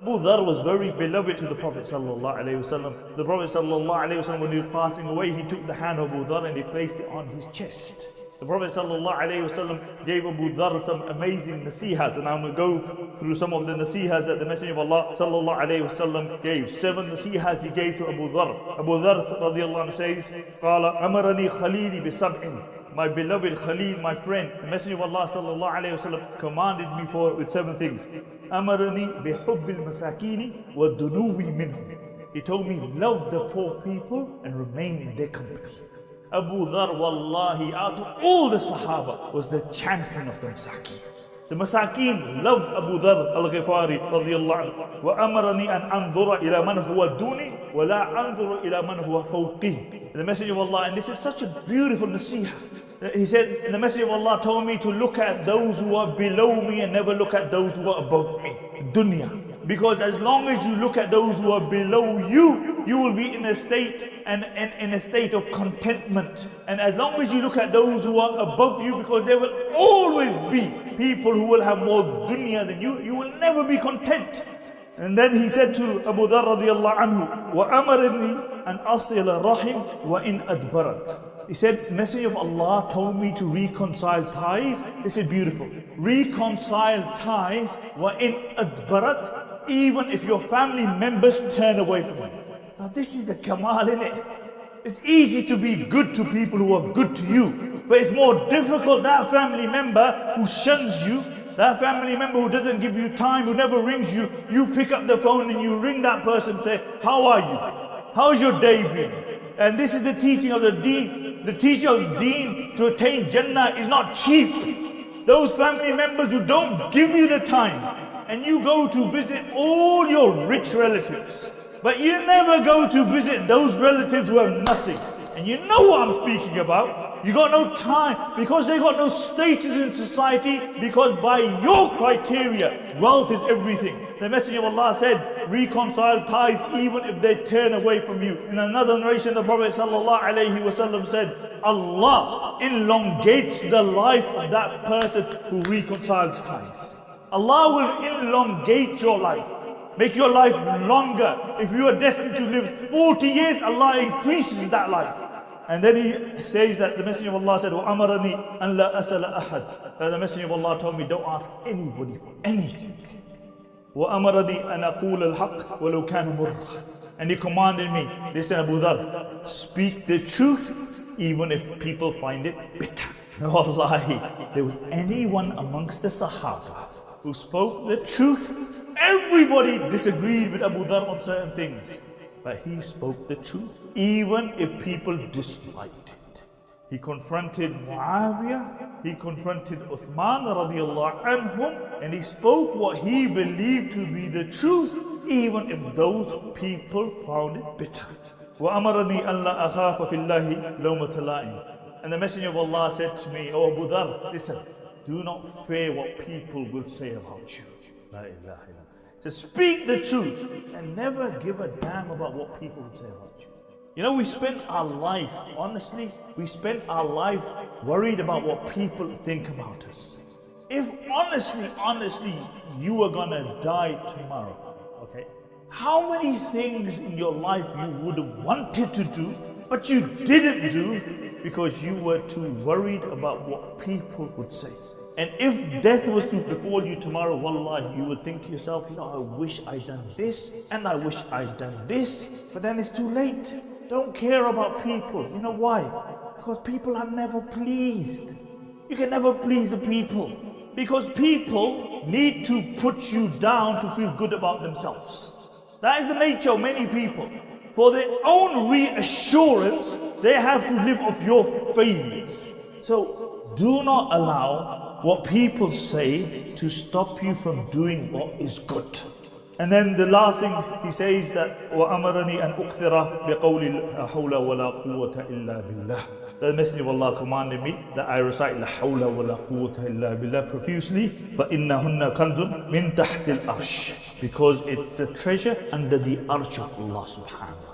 Abu Dhar was very beloved to the Prophet ﷺ. The Prophet ﷺ, when he was passing away, he took the hand of Abu Dhar and he placed it on his chest. The Prophet ﷺ gave Abu Dhar some amazing nasihas, and I'm going to go through some of the nasihas that the Messenger of Allah ﷺ gave. 7 nasihas he gave to Abu Dhar. Abu Dhar radiallahu anhu says, قال أمرني خليلي بسبع. My beloved Khalil, my friend, the Messenger of Allah ﷺ commanded me with 7 things. أمرني بحب المساكين والدنو منهم. He told me, love the poor people and remain in their company. Abu Dhar, wallahi, out of all the Sahaba, was the champion of the Masakeen. The Masakeen loved Abu Dhar al-Ghifari radiyallahu anhu. وَأَمَرَنِي أَنْ أَنظُرَ إِلَى مَنْ هُوَ دُونِي وَلَا أَنظُرَ إِلى مَنْ هُوَ فَوْقِي. The Messenger of Allah, and this is such a beautiful nasihah. He said, the Messenger of Allah told me to look at those who are below me and never look at those who are above me. Dunya. Because as long as you look at those who are below you, you will be in a state in a state of contentment. And as long as you look at those who are above you, because there will always be people who will have more dunya than you, you will never be content. And then he said to Abu Dhar radiyallahu anhu, وَأَمَرِنِي أَنْ أَصِلَ رَحِمْ وَإِنْ أَدْبَرَتْ. He said, the Messenger of Allah told me to reconcile ties. This is beautiful. Reconcile ties, وَإِنْ أَدْبَرَتْ, even if your family members turn away from you. Now this is the kamal, in it. It's easy to be good to people who are good to you, but it's more difficult that family member who shuns you, that family member who doesn't give you time, who never rings you. You pick up the phone and you ring that person and say, how are you? How's your day been? And this is the teaching of the deen. The teaching of deen to attain Jannah is not cheap. Those family members who don't give you the time, and you go to visit all your rich relatives, but you never go to visit those relatives who have nothing. And you know what I'm speaking about. You got no time, because they got no status in society, because by your criteria, wealth is everything. The Messenger of Allah said, reconcile ties even if they turn away from you. In another narration, the Prophet ﷺ said, Allah elongates the life of that person who reconciles ties. Allah will elongate your life, make your life longer. If you are destined to live 40 years, Allah increases that life. And then he says that the Messenger of Allah said, وَأَمَرَنِي أَنْ لَا أَسَلَ أَحَدٍ. That the Messenger of Allah told me, don't ask anybody for anything. وَأَمَرَنِي أَنْ أَقُولَ الْحَقِّ وَلَوْ كَانَ مُرًّا. And he commanded me, listen Abu Dhar, speak the truth even if people find it bitter. Wallahi, there was anyone amongst the Sahaba who spoke the truth. Everybody disagreed with Abu Dhar on certain things, but he spoke the truth, even if people disliked it. He confronted Muawiyah, he confronted Uthman radiallahu anhum, and he spoke what he believed to be the truth, even if those people found it bitter. وَأَمَرَنِي أَنْ لَا أَخَافَ فِي اللَّهِ لَوْمَةَ لَائِمٍ. And the Messenger of Allah said to me, oh Abu Dhar, listen, do not fear what people will say about you. La ilaha illallah. So speak the truth and never give a damn about what people will say about you. You know, we spend our life, honestly, we spend our life worried about what people think about us. If honestly, you were gonna die tomorrow, okay? How many things in your life you would have wanted to do, but you didn't do because you were too worried about what people would say? And if death was to befall you tomorrow, wallahi, you would think to yourself, you know, I wish I'd done this, and I wish I'd done this, but then it's too late. Don't care about people. You know why? Because people are never pleased. You can never please the people, because people need to put you down to feel good about themselves. That is the nature of many people. For their own reassurance, they have to live off your failures. So do not allow what people say to stop you from doing what is good. And then the last thing he says that وَأَمَرَنِي أَنْ أُكْثِرَ بِقَوْلِ لَا حَوْلَ وَلَا قُوَّةَ إِلَّا بِاللَّهِ. The Messenger of Allah commanded me that I recite لَا حَوْلَ وَلَا قُوَّةَ إِلَّا بِاللَّهِ profusely. فَإِنَّهُنَّ كَنْزٌ مِنْ تَحْتِ الْأَرْشِ. Because it's a treasure under the arch of Allah subhanahu wa ta'ala.